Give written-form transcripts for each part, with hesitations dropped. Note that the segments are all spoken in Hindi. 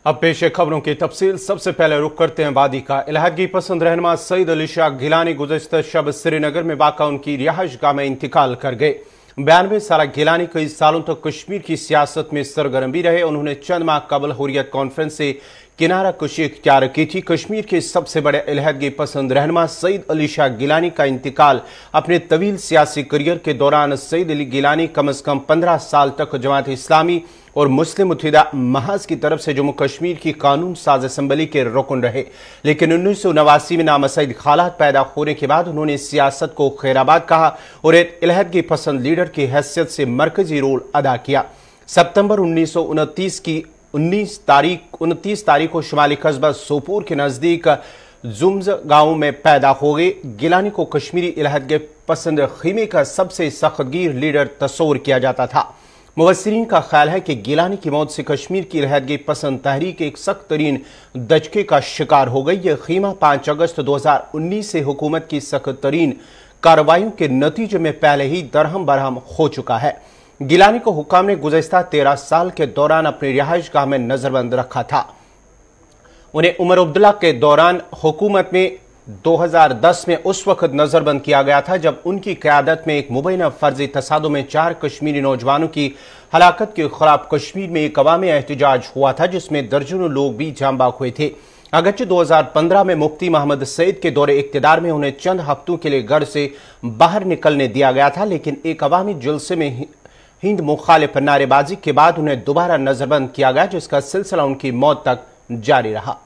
अब पेश है खबरों की तफसील। सबसे पहले रुख करते हैं वादी का। इलाहदगी पसंद रहनुमा सईद अली शाह गिलानी गुज़श्ता शब श्रीनगर में वाक़ा उनकी रिहाइशगाह में इंतकाल कर गए। 92 साल गिलानी कई सालों तक कश्मीर की सियासत में सरगर्म भी रहे। उन्होंने चंद माह कबल हुर्रियत कॉन्फ्रेंस से किनारा कुशी इख्तियार की थी। कश्मीर के सबसे बड़े इलाहदगी पसंद रहनुमा सईद अली शाह गिलानी का इंतकाल अपने तवील सियासी करियर के दौरान सईद अली गिलानी कम अज कम 15 साल तक जमात इस्लामी और मुस्लिम मुत्तहिदा महज की तरफ से जम्मू कश्मीर की कानून साज असम्बली के रुकन रहे, लेकिन 1989 में नामसईद हालात पैदा होने के बाद उन्होंने सियासत को खैराबाद कहा और एक इलाहदगी पसंद लीडर की हैसियत से मरकजी रोल अदा किया। सितंबर 1929 की 29 तारीख को शुमाली कस्बा सोपोर के नजदीक जुम्ज गांव में पैदा हो गए। गिलानी को कश्मीरी इलाहदगी पसंद खीमे का सबसे सख्तगीर लीडर तस्वुर किया जाता था। मुबस्सिरीन का ख्याल है कि गिलानी की मौत से कश्मीर की इलाहदगी पसंद तहरीक एक सख्त तरीन दचके का शिकार हो गई। यह खीमा 5 अगस्त 2019 से हुकूमत की सख्त तरीन कार्रवाइयों के नतीजे में पहले ही दरहम बरहम हो चुका है। गिलानी को हुक्काम ने गुज़श्ता 13 साल के दौरान अपनी रिहाइशगाह में नजरबंद रखा था। उन्हें उमर अब्दुल्ला के दौरान हुकूमत में 2010 में उस वक्त नजरबंद किया गया था जब उनकी क़यादत में एक मुबैना फर्जी तसादुम में 4 कश्मीरी नौजवानों की हलाकत के खिलाफ कश्मीर में एक अवामी एहतजाज हुआ था, जिसमें दर्जनों लोग भी जांबाक हुए थे। अगरचे 2015 में मुफ्ती मोहम्मद सईद के दौरे इख्तिदार में उन्हें चंद हफ्तों के लिए घर से बाहर निकलने दिया गया था, लेकिन एक अवामी जलसे में हिंद मुखालिफ नारेबाजी के बाद उन्हें दोबारा नजरबंद किया गया, जिसका सिलसिला उनकी मौत तक जारी रहा।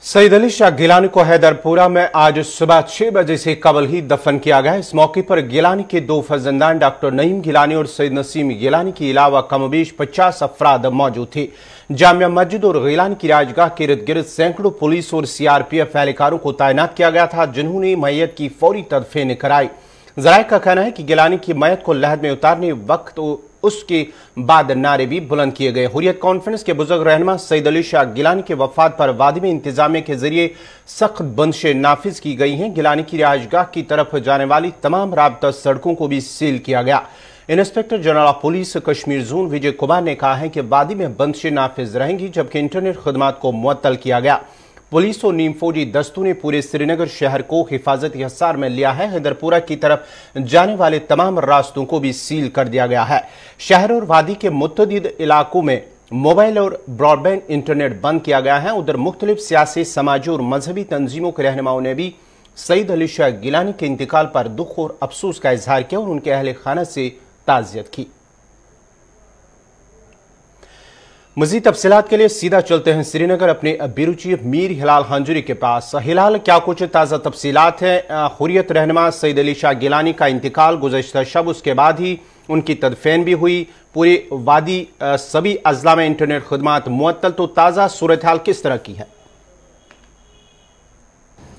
सईद अली शाह गिलानी को हैदरपुरा में आज सुबह 6 बजे से कबल ही दफन किया गया। इस मौके पर गिलानी के 2 फर्जंदान डॉक्टर नईम गिलानी और सईद नसीम गिलानी के अलावा कमोबेश 50 अफराद मौजूद थे। जामिया मस्जिद और गिलानी की राजगाह के इर्द गिर्द सैकड़ों पुलिस और सीआरपीएफ एहलकारों को तैनात किया गया था, जिन्होंने मैयत की फौरी तदफीन कराई। ज़राए का कहना है कि गिलानी की मैयत को लहद में उतारने वक्त उसके बाद नारे भी बुलंद किए गए। हुर्रियत कॉन्फ्रेंस के बुजुर्ग रहनुमा सईद अली शाह गिलानी के वफात पर वादी में इंतजामिया के जरिए सख्त बंदिशें नाफिज की गई हैं। गिलानी की रिहाइशगाह की तरफ जाने वाली तमाम राबता सड़कों को भी सील किया गया। Inspector general of police Kashmir zone Vijay Kumar ने कहा है कि वादी में बंदिशें नाफिज रहेंगी, जबकि इंटरनेट खदमात को मुअत्तल किया गया। पुलिस और नीम फौजी दस्तों ने पूरे श्रीनगर शहर को हिफाजती हिसार में लिया है। हैदरपुरा की तरफ जाने वाले तमाम रास्तों को भी सील कर दिया गया है। शहर और वादी के मुतअद्दिद इलाकों में मोबाइल और ब्रॉडबैंड इंटरनेट बंद किया गया है। उधर मुख्तलिफ सियासी, समाजी और मजहबी तंजीमों के रहनुमाओं ने भी सईद अली शाह गिलानी के इंतकाल पर दुख और अफसोस का इजहार किया और उनके अहले खाना से ताज़ियत की। मज़ीद तफसीलात के लिए सीधा चलते हैं श्रीनगर अपने ब्यूरो चीफ मीर हिलाल हांजुरी के पास। हिलाल, क्या कुछ ताज़ा तफसीलात हैं? हुर्रियत रहनुमा सईद अली शाह गिलानी का इंतकाल गुज़श्ता शब, उसके बाद ही उनकी तदफीन भी हुई। पूरे वादी सभी अजला में इंटरनेट खदमात मुअत्तल, तो ताज़ा सूरत हाल किस तरह की है?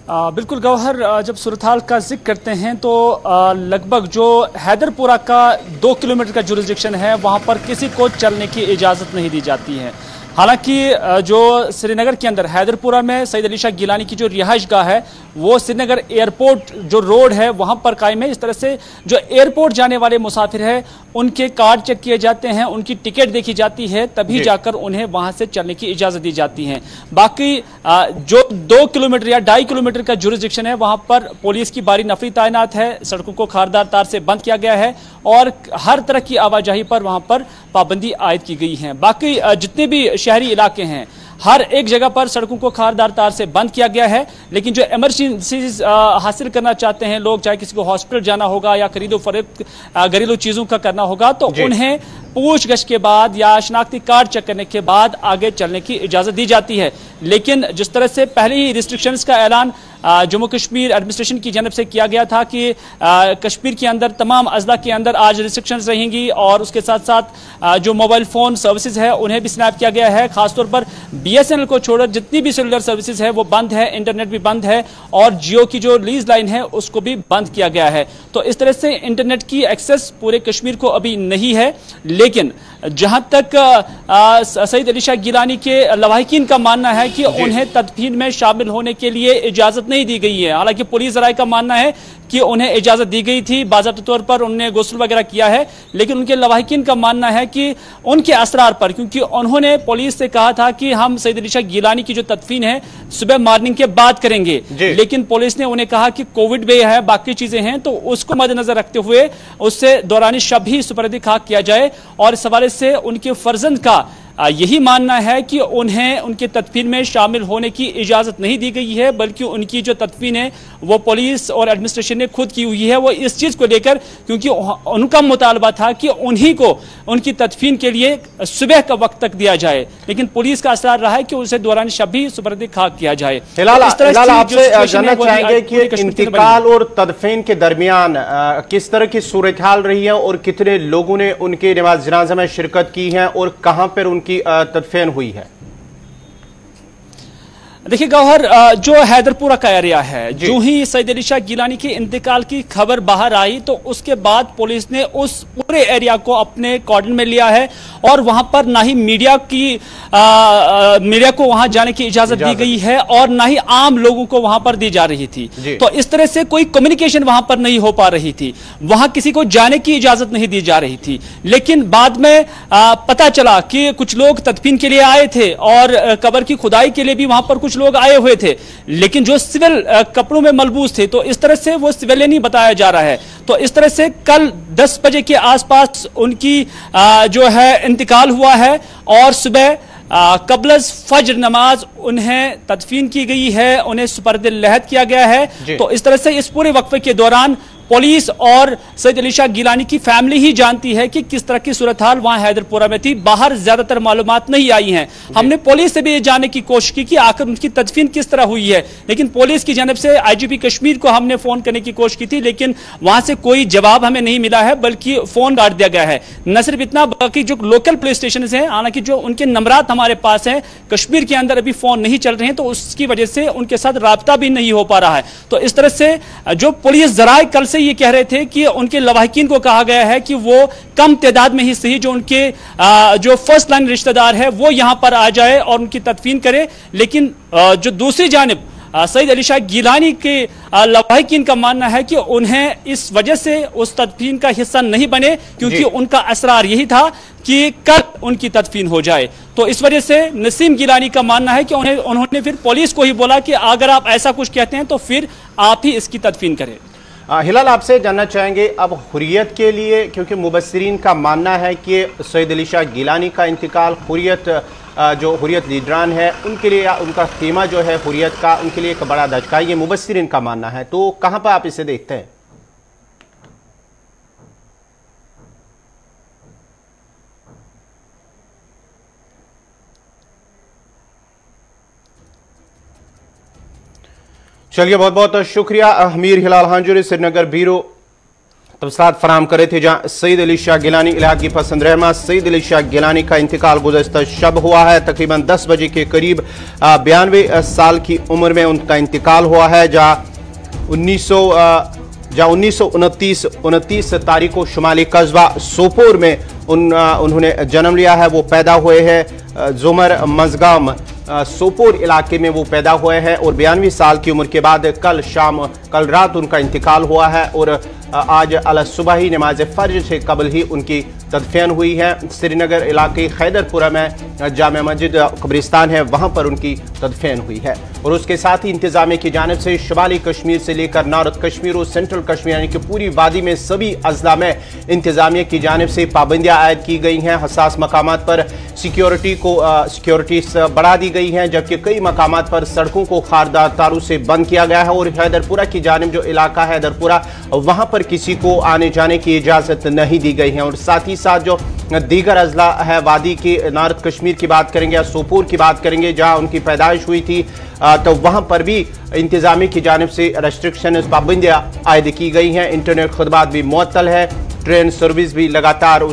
बिल्कुल गौहर, जब सूरत हाल का जिक्र करते हैं तो लगभग जो हैदरपुरा का 2 किलोमीटर का जुरिस्डिक्शन है वहाँ पर किसी को चलने की इजाज़त नहीं दी जाती है। हालांकि जो श्रीनगर के अंदर हैदरपुरा में सईद अली शाह गिलानी की जो रिहाइश गाह है वो श्रीनगर एयरपोर्ट जो रोड है वहाँ पर कायम है। इस तरह से जो एयरपोर्ट जाने वाले मुसाफिर हैं उनके कार्ड चेक किए जाते हैं, उनकी टिकट देखी जाती है, तभी जाकर उन्हें वहाँ से चलने की इजाज़त दी जाती है। बाकी जो 2 किलोमीटर या 2.5 किलोमीटर का जुरिस्डिक्शन है वहाँ पर पुलिस की भारी नफरी तैनात है, सड़कों को खारदार तार से बंद किया गया है और हर तरह की आवाजाही पर वहाँ पर पाबंदी आयद की गई है। बाकी जितने भी शहरी इलाके हैं हर एक जगह पर सड़कों को खारदार तार से बंद किया गया है, लेकिन जो इमरजेंसी हासिल करना चाहते हैं लोग, चाहे किसी को हॉस्पिटल जाना होगा या खरीदो फरोख्त घरेलू चीजों का करना होगा, तो उन्हें पूछगछ के बाद या शनाख्ती कार्ड चेक करने के बाद आगे चलने की इजाजत दी जाती है। लेकिन जिस तरह से पहले ही रिस्ट्रिक्शंस का ऐलान जम्मू कश्मीर एडमिनिस्ट्रेशन की जानब से किया गया था कि कश्मीर के अंदर तमाम अजला के अंदर आज रिस्ट्रिक्शंस रहेंगी और उसके साथ साथ जो मोबाइल फोन सर्विसेज है उन्हें भी स्नैप किया गया है। खासतौर पर BSNL को छोड़कर जितनी भी सेलुलर सर्विसेज है वो बंद है, इंटरनेट भी बंद है और जियो की जो लीज लाइन है उसको भी बंद किया गया है। तो इस तरह से इंटरनेट की एक्सेस पूरे कश्मीर को अभी नहीं है। लेकिन जहां तक सईद अली शाह गिलानी के लवाहिकीन का मानना है कि उन्हें तदफीन में शामिल होने के लिए इजाजत नहीं दी गई है। हालांकि पुलिस राय का मानना है कि उन्हें इजाजत दी गई थी, बाज़ाब्ते तौर पर उन्होंने गुस्ल वगैरह किया है, लेकिन उनके लवाहिकीन का मानना है कि उनके असरार पर, क्योंकि उन्होंने पुलिस से कहा था कि हम सईद अली शाह गिलानी की जो तदफीन है सुबह मॉर्निंग के बाद करेंगे, लेकिन पुलिस ने उन्हें कहा कि कोविड वे है, बाकी चीजें हैं, तो उसको मद्देनजर रखते हुए उससे दौरान शब ही सुपर्द खाक किया जाए। और इस हवाले से उनके फर्जंद का यही मानना है कि उन्हें उनके तदफीन में शामिल होने की इजाजत नहीं दी गई है, बल्कि उनकी जो तदफीन है वो पुलिस और एडमिनिस्ट्रेशन ने खुद की हुई है। वो इस चीज को लेकर, क्योंकि उनका मुतालबा था कि उन्हीं को उनकी तदफीन के लिए सुबह का वक्त तक दिया जाए, लेकिन पुलिस का असरार रहा है कि उसे दौरान शब सुपर्द खाक किया जाए। फिलहाल आपसे जानना चाहेंगे कि इंतकाल और तदफीन के दरमियान किस तरह की सूरत हाल रही है और कितने लोगों ने उनके नमाज जनाजा में शिरकत की है और कहां पर की तदफीन हुई है? देखिए गौहर, जो हैदरपुरा का एरिया है, जो ही सईद अली शाह गिलानी के इंतकाल की खबर बाहर आई तो उसके बाद पुलिस ने उस पूरे एरिया को अपने कॉर्डन में लिया है और वहां पर ना ही मीडिया को वहां जाने की इजाजत दी गई है और ना ही आम लोगों को वहां पर दी जा रही थी। तो इस तरह से कोई कम्युनिकेशन वहां पर नहीं हो पा रही थी, वहां किसी को जाने की इजाजत नहीं दी जा रही थी। लेकिन बाद में पता चला कि कुछ लोग तदफीन के लिए आए थे और कब्र की खुदाई के लिए भी वहां पर कुछ लोग आए हुए थे, लेकिन जो सिविल कपड़ों में मलबूस थे, तो इस तरह से वो सिविलियन ही बताया जा रहा है। तो इस तरह से कल 10 बजे के आसपास उनकी जो है इंतकाल हुआ है और सुबह कबलस फज्र नमाज उन्हें तदफीन की गई है, उन्हें सुपर्द लहद किया गया है। तो इस तरह से इस पूरे वक्फे के दौरान पुलिस और सईद अली शाह गिलानी की फैमिली ही जानती है कि किस तरह की सूरत हाल वहां हैदरपुरा में थी। बाहर ज्यादातर मालूमात नहीं आई हैं। हमने पुलिस से भी ये जानने की कोशिश की कि आखिर उनकी तदफीन किस तरह हुई है, लेकिन पुलिस की जानब से IGP कश्मीर को हमने फोन करने की कोशिश की थी, लेकिन वहां से कोई जवाब हमें नहीं मिला है, बल्कि फोन काट दिया गया है। न सिर्फ इतना, बाकी जो लोकल पुलिस स्टेशन हैं, हालांकि जो उनके नंबरात हमारे पास हैं, कश्मीर के अंदर अभी फोन नहीं चल रहे हैं, तो उसकी वजह से उनके साथ राब्ता भी नहीं हो पा रहा है। तो इस तरह से जो पुलिस जराए कल से ये कह रहे थे कि उनके लवाहिकीन को कहा गया है कि वो कम तादाद में ही सही जो उनके जो फर्स्ट लाइन रिश्तेदार है वो यहां पर आ जाए और उनकी तदफीन करे। लेकिन जो दूसरी जानिब सईद अली शाह गिलानी के लवाहिकीन का मानना है कि उन्हें इस वजह से उस तदफीन का हिस्सा नहीं बने, क्योंकि उनका असरार यही था कि कल उनकी तदफीन हो जाए। तो इस वजह से नसीम गिलानी का मानना है कि उन्होंने फिर पुलिस को ही बोला कि अगर आप ऐसा कुछ कहते हैं तो फिर आप ही इसकी तदफीन करें। हिलाल, आपसे जानना चाहेंगे अब हुर्रियत के लिए, क्योंकि मुबस्सिरीन का मानना है कि सईद अली शाह गिलानी का इंतकाल जो हुर्रियत लीडरान है उनके लिए, उनका कीमा जो है हुर्रियत का, उनके लिए एक बड़ा धचका, ये मुबस्सिरीन का मानना है। तो कहां पर आप इसे देखते हैं? चलिए, बहुत बहुत शुक्रिया अमीर हिलाल हांजुरी, श्रीनगर ब्यूरो तफसीलात फराहम कर रहे थे, जहां सईद अली शाह गिलानी इलाकी पसंद रहमा सईद अली शाह गिलानी का इंतकाल गुज़श्ता शब हुआ है। तकरीबन 10 बजे के करीब 92 साल की उम्र में उनका इंतकाल हुआ है। जहां 1929 तारीख को शुमाली कस्बा सोपोर में उन्होंने जन्म लिया है। वो पैदा हुए हैं जुमर मजगाम सोपोर इलाके में वो पैदा हुए हैं और 92 साल की उम्र के बाद कल रात उनका इंतकाल हुआ है और आज अल सुबह ही नमाज फर्ज से कबल ही उनकी तदफीन हुई है। श्रीनगर इलाके खैदरपुरा में जामा मस्जिद कब्रिस्तान है, वहाँ पर उनकी तदफीन हुई है। और उसके साथ ही इंतजामिया की जानिब से शुमाली कश्मीर से लेकर नॉर्थ कश्मीर और सेंट्रल कश्मीर यानी कि पूरी वादी में सभी अजला में इंतजामिया की जानिब से पाबंदियाँ आयद की गई हैं। हसास मकामात पर सिक्योरिटी बढ़ा दी गई हैं, जबकि कई मकामात पर सड़कों को खारदार तारों से बंद किया गया है। और हैदरपुरा की जानिब जो इलाका है हैदरपुरा, वहाँ पर किसी को आने जाने की इजाज़त नहीं दी गई है। और साथ ही साथ जो दीगर अजला है वादी की नॉर्थ कश्मीर की बात करेंगे या सोपोर की बात करेंगे जहां उनकी पैदाइश हुई थी, तो वहां पर भी इंतजामी की जानिब से रेस्ट्रिक्शन पाबंदियां आयद की गई हैं। इंटरनेट खुदबात भी मुअत्तल है, ट्रेन सर्विस भी लगातार वो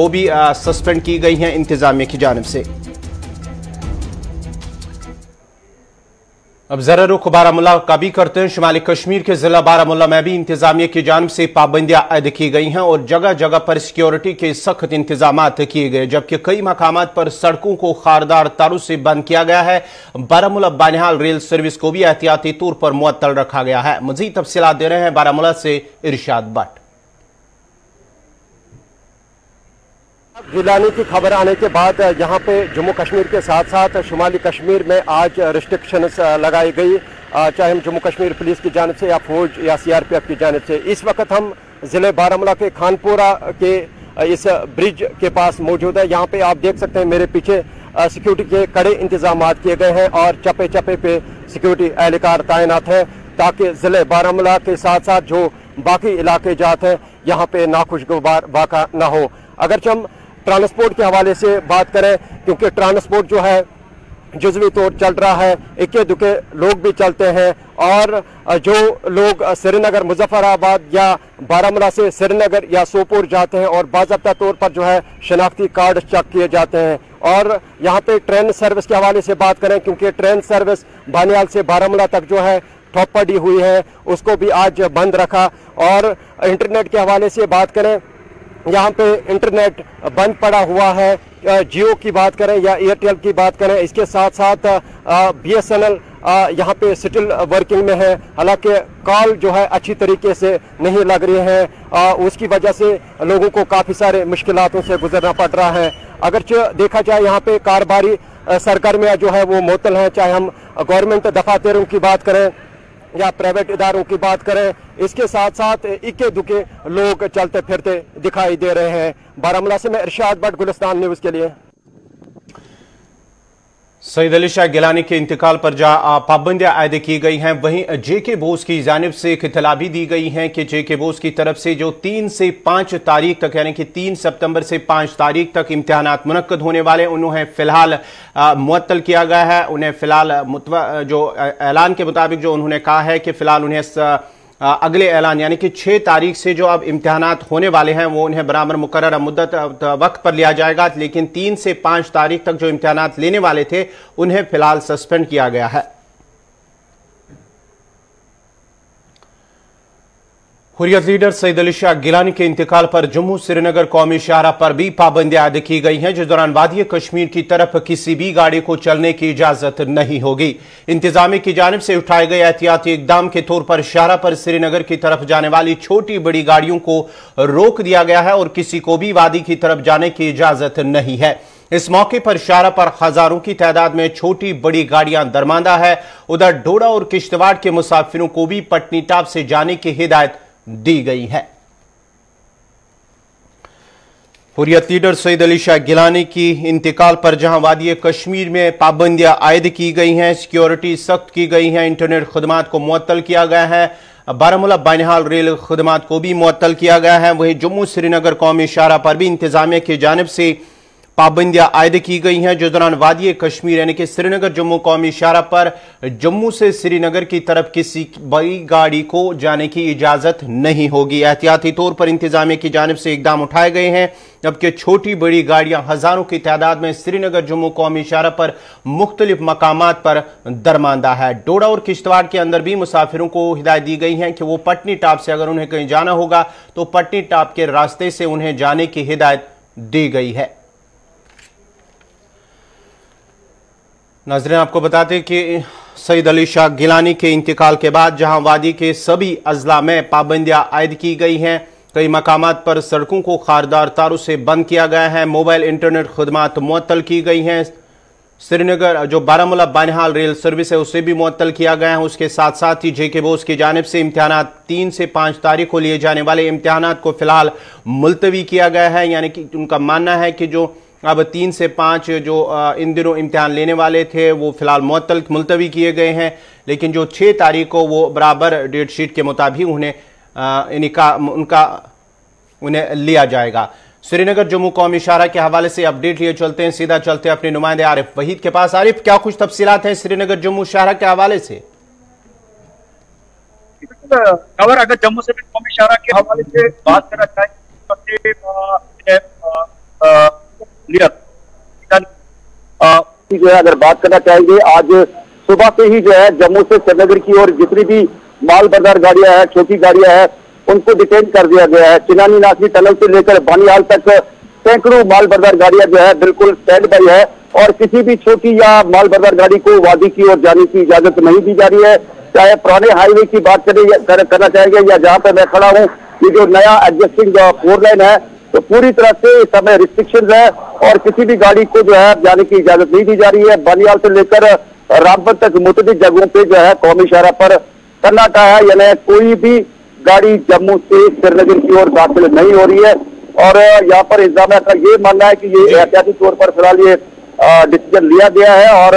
भी सस्पेंड की गई हैं इंतजामिया की जानिब से। अब जरा रुख बारामुल्ला का भी करते हैं। शुमाली कश्मीर के जिला बारामुल्ला में भी इंतजामिया की जानिब से पाबंदियां आयद की गई हैं और जगह जगह पर सिक्योरिटी के सख्त इंतजाम किए गए, जबकि कई मकामात पर सड़कों को खारदार तारों से बंद किया गया है। बारामुल्ला बानिहाल रेल सर्विस को भी एहतियाती तौर पर मुअत्तल रखा गया है। मजीद तफसीलात दे रहे हैं बारामुल्ला से इरशाद भट्ट। गिलानी की खबर आने के बाद यहाँ पे जम्मू कश्मीर के साथ साथ शुमाली कश्मीर में आज रिस्ट्रिक्शंस लगाई गई, चाहे हम जम्मू कश्मीर पुलिस की जानिब से या फौज या CRPF की जानिब से। इस वक्त हम ज़िले बारामुल्ला के खानपुरा के इस ब्रिज के पास मौजूद है। यहाँ पे आप देख सकते हैं मेरे पीछे सिक्योरिटी के कड़े इंतजाम किए गए हैं और चप्पे चप्पे पे सिक्योरिटी एहलकार तैनात है ताकि ज़िले बारामुल्ला के साथ साथ जो बाकी इलाके जाते हैं यहाँ पे नाखुशगवार वाक़ा ना हो। अगरचे हम ट्रांसपोर्ट के हवाले से बात करें, क्योंकि ट्रांसपोर्ट जो है जुज़वी तौर चल रहा है, इक्के दुक्के लोग भी चलते हैं और जो लोग श्रीनगर मुजफ्फराबाद या बारामुल्ला से श्रीनगर या सोपोर जाते हैं और बाज़ाब्ता तौर पर जो है शनाख्ती कार्ड चेक किए जाते हैं। और यहाँ पे ट्रेन सर्विस के हवाले से बात करें, क्योंकि ट्रेन सर्विस बानियाल से बारामुल्ला तक जो है ठप पड़ी हुई है, उसको भी आज बंद रखा। और इंटरनेट के हवाले से बात करें, यहाँ पे इंटरनेट बंद पड़ा हुआ है। जियो की बात करें या एयरटेल की बात करें, इसके साथ साथ BSNL यहाँ पे स्टिल वर्किंग में है, हालांकि कॉल जो है अच्छी तरीके से नहीं लग रही है। उसकी वजह से लोगों को काफ़ी सारे मुश्किलातों से गुजरना पड़ रहा है। अगरचे देखा जाए यहाँ पे कारोबारी सरगर्मियाँ जो है वो मुअत्तल हैं, चाहे हम गवर्नमेंट दफातरों की बात करें या प्राइवेट इदारों की बात करें। इसके साथ साथ इक्के दुक्के लोग चलते फिरते दिखाई दे रहे हैं। बारामुल्ला से मैं इरशाद भट्ट, गुलिस्तान न्यूज़ के लिए। सईद अली शाह गिलानी के इंतकाल पर पाबंदियां आयद की गई हैं, वहीं JK बोस की जानिब से एक इत्तला भी दी गई है कि JK बोस की तरफ से जो 3 से 5 तारीख तक यानी कि 3 सितंबर से 5 तारीख तक इम्तिहानात मुनक्कद होने वाले, उन्हें फिलहाल मुअत्तल किया गया है। उन्हें फिलहाल जो ऐलान के मुताबिक जो उन्होंने कहा है कि फिलहाल उन्हें अगले ऐलान यानी कि 6 तारीख से जो अब इम्तिहानात होने वाले हैं वो उन्हें बराबर मुकर्रर मुद्दत वक्त पर लिया जाएगा, लेकिन 3 से 5 तारीख तक जो इम्तिहानात लेने वाले थे उन्हें फिलहाल सस्पेंड किया गया है। हुर्रियत लीडर सईद अली शाह गिलानी के इंतकाल पर जम्मू श्रीनगर कौमी शाहरा पर भी पाबंदियां आयद की गई हैं, जिस दौरान वादी कश्मीर की तरफ किसी भी गाड़ी को चलने की इजाजत नहीं होगी। इंतजामिया की जानिब से उठाए गए एहतियाती इकदाम के तौर पर शाहरा पर श्रीनगर की तरफ जाने वाली छोटी बड़ी गाड़ियों को रोक दिया गया है और किसी को भी वादी की तरफ जाने की इजाजत नहीं है। इस मौके पर शाहरा पर हजारों की तादाद में छोटी बड़ी गाड़ियां दरमांदा है। उधर डोडा और किश्तवाड़ के मुसाफिरों को भी पटनी टॉप से जाने की हिदायत दी गई है। हुर्रियत लीडर सईद अली शाह गिलानी की इंतकाल पर जहां वादी कश्मीर में पाबंदियां आयद की गई हैं, सिक्योरिटी सख्त की गई है, इंटरनेट खुदमात को मुअत्तल किया गया है, बारामुल्ला बानिहाल रेल खुदमात को भी मुअत्तल किया गया है, वहीं जम्मू श्रीनगर कौमी शाहरा पर भी इंतजामिया की जानिब से पाबंदियां आयद की गई हैं, जो दौरान वादी कश्मीर यानी कि श्रीनगर जम्मू कौमी शाहरा पर जम्मू से श्रीनगर की तरफ किसी बड़ी गाड़ी को जाने की इजाजत नहीं होगी। एहतियाती तौर पर इंतजामिया की जानिब से इकदाम उठाए गए हैं, जबकि छोटी बड़ी गाड़ियां हजारों की तादाद में श्रीनगर जम्मू कौमी शाहरा पर मुख्तलिफ मकामात पर दरमांदा है। डोडा और किश्तवाड़ के अंदर भी मुसाफिरों को हिदायत दी गई है कि वो पटनी टॉप से अगर उन्हें कहीं जाना होगा तो पटनी टॉप के रास्ते से उन्हें जाने की हिदायत दी गई है। नाज़रीन, आपको बताते कि सईद अली शाह गिलानी के इंतकाल के बाद जहां वादी के सभी अजला में पाबंदियां आयद की गई हैं, कई मकामात पर सड़कों को खारदार तारों से बंद किया गया है, मोबाइल इंटरनेट खुदमात मुअत्तल की गई हैं। श्रीनगर जो बारामूला बानिहाल रेल सर्विस है उसे भी मुअत्तल किया गया है। उसके साथ साथ ही जेके बोस की जानिब से इम्तिहानात 3 से 5 तारीख को लिए जाने वाले इम्तिहानात को फिलहाल मुलतवी किया गया है। यानी कि उनका मानना है कि जो अब 3 से 5 जो इन दिनों इम्तिहान लेने वाले थे वो फिलहाल मुलतवी किए गए हैं, लेकिन जो 6 तारीख को वो बराबर डेट शीट के मुताबिक उन्हें लिया जाएगा। श्रीनगर जम्मू कौमी शाहरा के हवाले से अपडेट लिए चलते हैं, सीधा चलते हैं अपने नुमाइंदे आरिफ वहीद के पास। आरिफ, क्या कुछ तफसीलात हैं श्रीनगर जम्मू शाहरा के हवाले से? खबर अगर जम्मू से कौमी शाहरा के हवाले से बात करना चाहें जो है, अगर बात करना चाहेंगे, आज सुबह से ही जो है जम्मू से श्रीनगर की ओर जितनी भी माल बरदार गाड़ियां हैं, छोटी गाड़ियां हैं, उनको डिटेन कर दिया गया है। चिनानी नासरी टनल से लेकर बानिहाल तक सैकड़ों माल बरदार गाड़ियां जो है बिल्कुल स्टैंड बाई है और किसी भी छोटी या माल बरदार गाड़ी को वादी की ओर जाने की इजाजत नहीं दी जा रही है। चाहे पुराने हाईवे की बात करना चाहेंगे या जहां पर मैं खड़ा हूँ, ये जो नया एडजस्टिंग 4 लाइन है, तो पूरी तरह से इस समय रिस्ट्रिक्शन है और किसी भी गाड़ी को जो है जाने की इजाजत नहीं दी जा रही है। बानिहाल से लेकर रामबन तक मुतअद्दिद जगहों पे जो है कौमी शाहरा पर सन्नाटा है, यानी कोई भी गाड़ी जम्मू से श्रीनगर की ओर दाखिल नहीं हो रही है। और यहाँ पर इंतजामिया का ये मानना है कि ये एहतियाती तौर पर फिलहाल ये डिसीजन लिया गया है और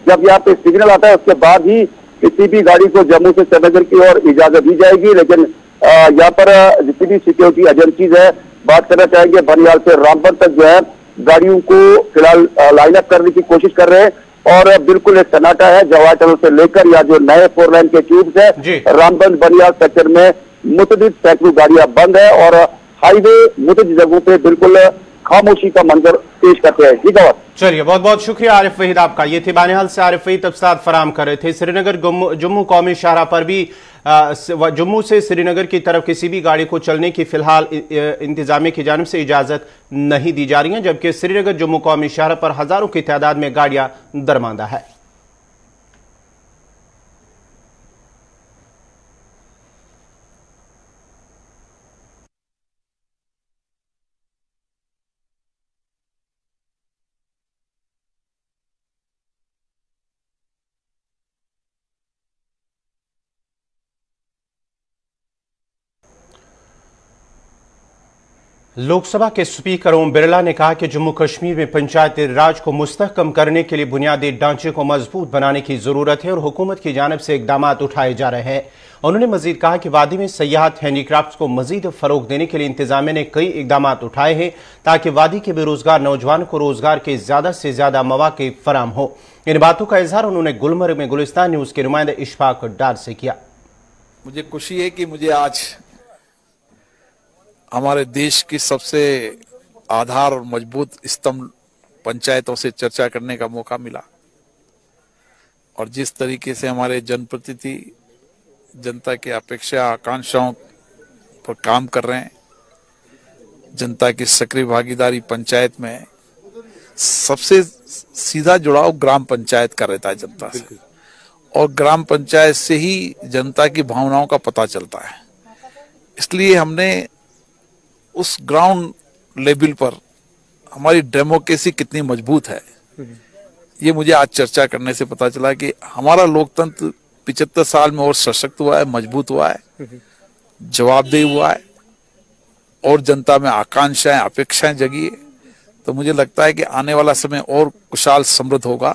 जब यहाँ पे सिग्नल आता है उसके बाद ही किसी भी गाड़ी को जम्मू से श्रीनगर की ओर इजाजत दी जाएगी। लेकिन यहाँ पर जितनी भी सिक्योरिटी एजेंसीज है, बात करना चाहेंगे बानिहाल से रामबन तक जो है गाड़ियों को फिलहाल लाइन अप करने की कोशिश कर रहे हैं और बिल्कुल एक सन्नाटा है। जवाहर टनल से लेकर या जो नए 4 लाइन के ट्यूब्स है, रामबन बानिहाल सेक्टर में मुतअद्दिद सैकड़ों गाड़ियां बंद है और हाईवे मुतअद्दिद जगहों पे बिल्कुल खामोशी का मंजर पेश करते हैं। ठीक है, चलिए, बहुत बहुत शुक्रिया आरिफ वहीद आपका। ये थे बानिहाल से आरिफ वहीद तफसीलात फराम कर रहे थे। श्रीनगर जम्मू कौमी शाहरा पर भी जम्मू से श्रीनगर की तरफ किसी भी गाड़ी को चलने की फिलहाल इंतजामिया की जानिब से इजाजत नहीं दी जा रही है, जबकि श्रीनगर जम्मू कौमी शाहरा पर हजारों की तादाद में गाड़ियां दरमांदा है। लोकसभा के स्पीकर ओम बिरला ने कहा कि जम्मू कश्मीर में पंचायती राज को मुस्तहकम करने के लिए बुनियादी ढांचे को मजबूत बनाने की जरूरत है और हुकूमत की जानिब से इकदाम उठाए जा रहे हैं। उन्होंने मजीद कहा कि वादी में सयाहत हैंडीक्राफ्ट को मजीद फरोग देने के लिए इंतजामिया ने कई इकदाम उठाए हैं ताकि वादी के बेरोजगार नौजवानों को रोजगार के ज्यादा से ज्यादा मौके फराम हो। इन बातों का इजहार उन्होंने गुलमर्ग में गुलिस्तान न्यूज के नुमाइंदे इशफाक डार से किया। मुझे खुशी है कि मुझे आज हमारे देश की सबसे आधार और मजबूत स्तंभ पंचायतों से चर्चा करने का मौका मिला और जिस तरीके से हमारे जनप्रतिनिधि जनता की अपेक्षा आकांक्षाओं पर काम कर रहे हैं, जनता की सक्रिय भागीदारी पंचायत में, सबसे सीधा जुड़ाव ग्राम पंचायत का रहता है जनता से और ग्राम पंचायत से ही जनता की भावनाओं का पता चलता है। इसलिए हमने उस ग्राउंड लेवल पर हमारी डेमोक्रेसी कितनी मजबूत है, ये मुझे आज चर्चा करने से पता चला कि हमारा लोकतंत्र 75 साल में और सशक्त हुआ है, मजबूत हुआ है, जवाबदेह हुआ है और जनता में आकांक्षाएं, अपेक्षाएं जगी है। तो मुझे लगता है कि आने वाला समय और कुशल समृद्ध होगा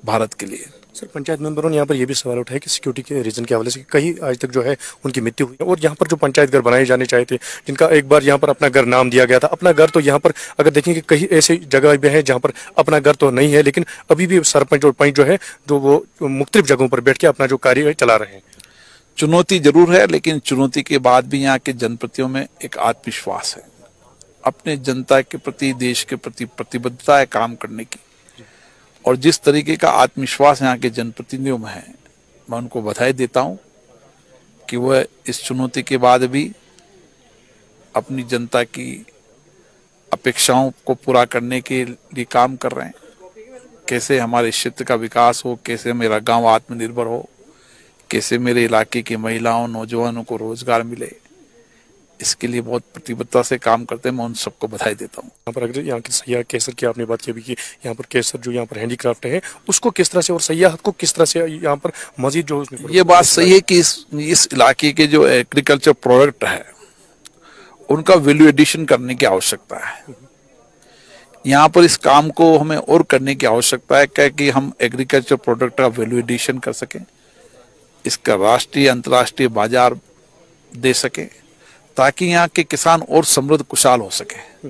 भारत के लिए। सर, पंचायत मेंबरों ने यहाँ पर यह भी सवाल उठाया कि सिक्योरिटी के रीजन के हवाले से कहीं आज तक जो है उनकी मृत्यु हुई है, और यहाँ पर जो पंचायत घर बनाए जाने चाहिए थे, जिनका एक बार यहाँ पर अपना घर नाम दिया गया था, अपना घर तो यहाँ पर अगर देखेंगे कहीं ऐसी जगह भी है जहाँ पर अपना घर तो नहीं है, लेकिन अभी भी सरपंच और पंच जो है जो वो मुख्तलिफ जगहों पर बैठ के अपना जो कार्य चला रहे हैं। चुनौती जरूर है, लेकिन चुनौती के बाद भी यहाँ के जनप्रतिनिधियों में एक आत्मविश्वास है, अपने जनता के प्रति, देश के प्रति प्रतिबद्धता है काम करने की, और जिस तरीके का आत्मविश्वास यहाँ के जनप्रतिनिधियों में है, मैं उनको बधाई देता हूँ कि वह इस चुनौती के बाद भी अपनी जनता की अपेक्षाओं को पूरा करने के लिए काम कर रहे हैं। कैसे हमारे क्षेत्र का विकास हो, कैसे मेरा गांव आत्मनिर्भर हो, कैसे मेरे इलाके की महिलाओं, नौजवानों को रोजगार मिले, इसके लिए बहुत प्रतिबद्धता से काम करते हैं। मैं उन सबको बधाई देता हूँ। यहाँ पर अगर यहाँ के सयाह केसर की आपने बात की अभी कि यहाँ पर केसर जो यहाँ पर हैंडीक्राफ्ट है उसको किस तरह से और सयाहत को किस तरह से यहाँ पर मजीद जो ये बात सही है कि इस इलाके के जो एग्रीकल्चर प्रोडक्ट है उनका वैल्यू एडिशन करने की आवश्यकता है। यहाँ पर इस काम को हमें और करने की आवश्यकता है क्या कि हम एग्रीकल्चर प्रोडक्ट का वैल्यू एडिशन कर सकें, इसका राष्ट्रीय अंतर्राष्ट्रीय बाजार दे सके, ताकि यहाँ के किसान और समृद्ध खुशहाल हो सके।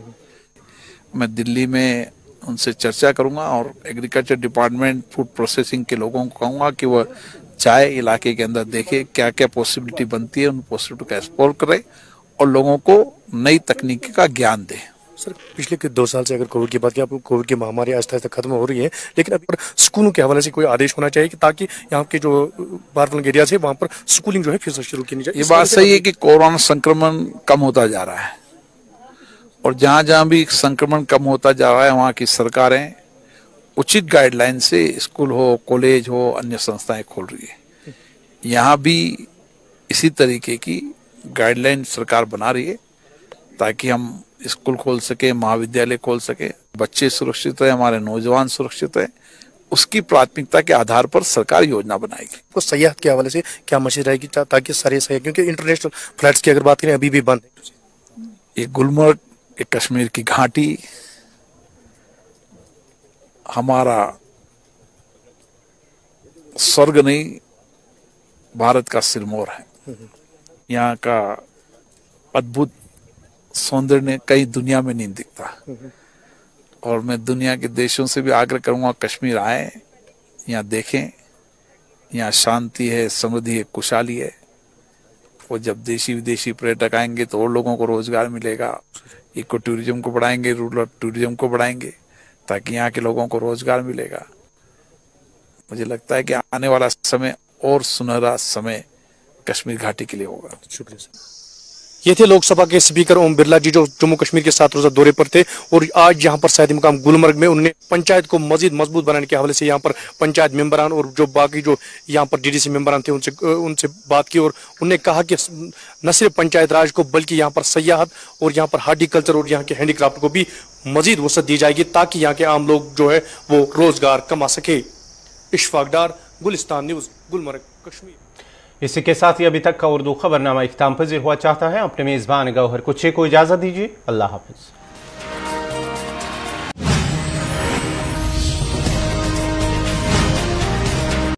मैं दिल्ली में उनसे चर्चा करूंगा और एग्रीकल्चर डिपार्टमेंट, फूड प्रोसेसिंग के लोगों को कहूंगा कि वह चाय इलाके के अंदर देखे क्या क्या पॉसिबिलिटी बनती है, उन पॉसिबिलिटी का एक्सप्लोर करे और लोगों को नई तकनीकी का ज्ञान दे। सर, पिछले 2 साल से अगर कोविड की बात की, आपको कोविड की महामारी आहिस्ता आहिस्ता खत्म हो रही है, लेकिन अभी स्कूलों के हवाले से कोई आदेश होना चाहिए कि ताकि यहाँ के जो बारफलंग एरिया है वहाँ पर स्कूलिंग जो है फिर से शुरू की जाए। ये बात सही है कि कोरोना संक्रमण कम होता जा रहा है, और जहाँ जहाँ भी संक्रमण कम होता जा रहा है वहाँ की सरकारें उचित गाइडलाइन से स्कूल हो, कॉलेज हो, अन्य संस्थाएं खोल रही है। यहाँ भी इसी तरीके की गाइडलाइन सरकार बना रही है ताकि हम स्कूल खोल सके, महाविद्यालय खोल सके, बच्चे सुरक्षित रहे, हमारे नौजवान सुरक्षित रहे, उसकी प्राथमिकता के आधार पर सरकार योजना बनाएगी। तो सयाहत के हवाले से क्या मैसेज रहेगी ताकि सारे सयाह, क्योंकि इंटरनेशनल फ्लाइट्स की अगर बात करें अभी भी बंद है। ये गुलमर्ग, ये कश्मीर की घाटी हमारा स्वर्ग नहीं, भारत का सिरमौर है। यहाँ का अद्भुत सौंदर्य ने कई दुनिया में नहीं दिखता, और मैं दुनिया के देशों से भी आग्रह करूंगा कश्मीर आए, यहाँ देखें, यहाँ शांति है, समृद्धि है, खुशहाली है। और जब देशी विदेशी पर्यटक आएंगे तो और लोगों को रोजगार मिलेगा, इको टूरिज्म को बढ़ाएंगे, रूरल टूरिज्म को बढ़ाएंगे, ताकि यहाँ के लोगों को रोजगार मिलेगा। मुझे लगता है कि आने वाला समय और सुनहरा समय कश्मीर घाटी के लिए होगा। शुक्रिया सर। ये थे लोकसभा के स्पीकर ओम बिरला जी, जो जम्मू कश्मीर के 7 रोजा दौरे पर थे, और आज यहाँ पर सयाहती मुकाम गुलमर्ग में उन्होंने पंचायत को मजीद मजबूत बनाने के हवाले से यहाँ पर पंचायत मेंबरान और जो बाकी जो यहाँ पर डीडीसी मेंबरान थे उनसे बात की, और उन्होंने कहा कि न सिर्फ पंचायत राज को बल्कि यहाँ पर सयाहत और यहाँ पर हार्टिकल्चर और यहाँ के हैंडीक्राफ्ट को भी मजीद वसअत दी जाएगी, ताकि यहाँ के आम लोग जो है वो रोजगार कमा सके। इशफाक डार, गुलिस्तान न्यूज, गुलमर्ग, कश्मीर। इसी के साथ ही अभी तक का उर्दू खबरनामा इख्तिताम पजीर हुआ चाहता है। अपने मेजबान गौहर कुछे को इजाजत दीजिए। अल्लाह हाफिज।